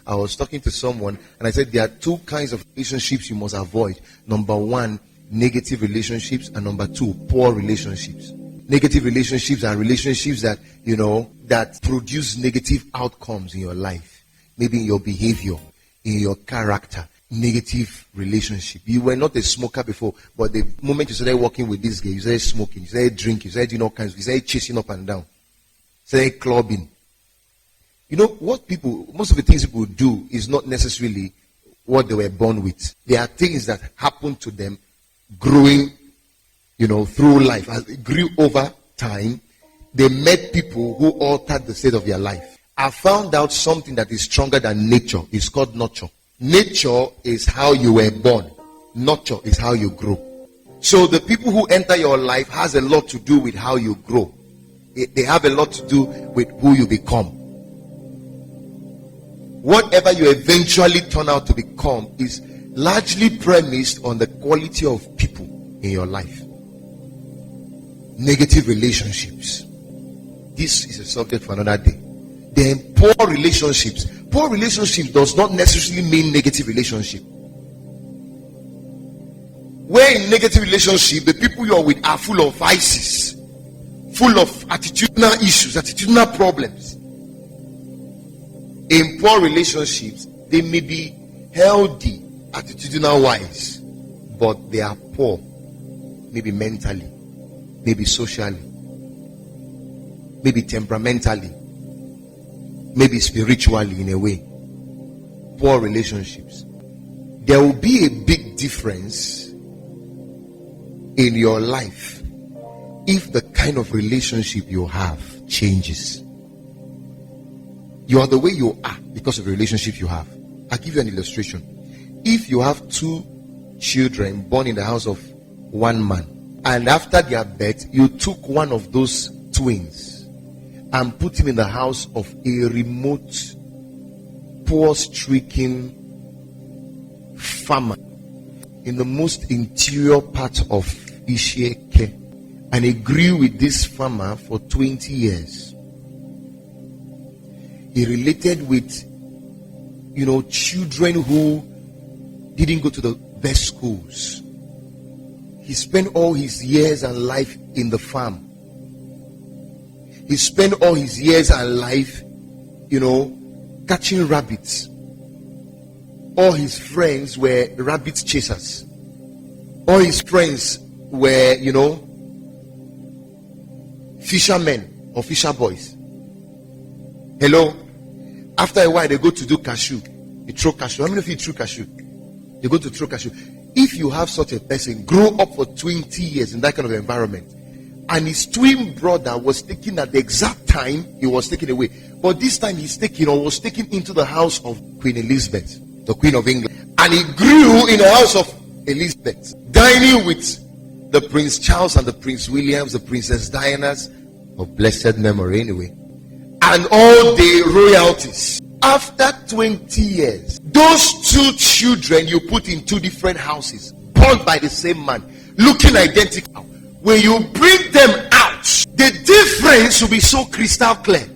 I was talking to someone and I said there are two kinds of relationships you must avoid. Number one, negative relationships, and number two, poor relationships. Negative relationships are relationships that, that produce negative outcomes in your life. Maybe in your behavior, in your character. Negative relationship. You were not a smoker before, but the moment you started working with this guy, you started smoking, you started drinking, you started doing all kinds of, you started chasing up and down, you started clubbing. Most of the things people do is not necessarily what they were born with. There are things that happen to them growing, through life. As they grew over time, they met people who altered the state of their life. I found out something that is stronger than nature. It's called nurture. Nature is how you were born. Nurture is how you grow. So the people who enter your life has a lot to do with how you grow. They have a lot to do with who you become. Whatever you eventually turn out to become is largely premised on the quality of people in your life. Negative relationships. This is a subject for another day. Then poor relationships. Poor relationship does not necessarily mean negative relationship. Where in negative relationship, the people you're with are full of vices, full of attitudinal issues, attitudinal problems. In poor relationships, they may be healthy, attitudinal wise, but they are poor, maybe mentally, maybe socially, maybe temperamentally, maybe spiritually in a way. Poor relationships. There will be a big difference in your life if the kind of relationship you have changes. You are the way you are because of the relationship you have. I'll give you an illustration. If you have two children born in the house of one man, and after their birth, you took one of those twins and put him in the house of a remote, poor-stricken farmer in the most interior part of Ishieke, and he grew with this farmer for 20 years. He related with, children who didn't go to the best schools. He spent all his years and life in the farm. He spent all his years and life, catching rabbits. All his friends were rabbit chasers. All his friends were, fishermen or fisher boys. Hello? After a while, they go to do cashew. They throw cashew. How many of you threw cashew? They go to throw cashew. If you have such a person, grow up for 20 years in that kind of environment, and his twin brother was taken at the exact time he was taken away. But this time he's taken or was taken into the house of Queen Elizabeth, the Queen of England. And he grew in the house of Elizabeth, dining with the Prince Charles and the Prince Williams, the Princess Diana's of blessed memory anyway, and all the royalties. After 20 years, those two children you put in two different houses, born by the same man, looking identical. When you bring them out, the difference will be so crystal clear.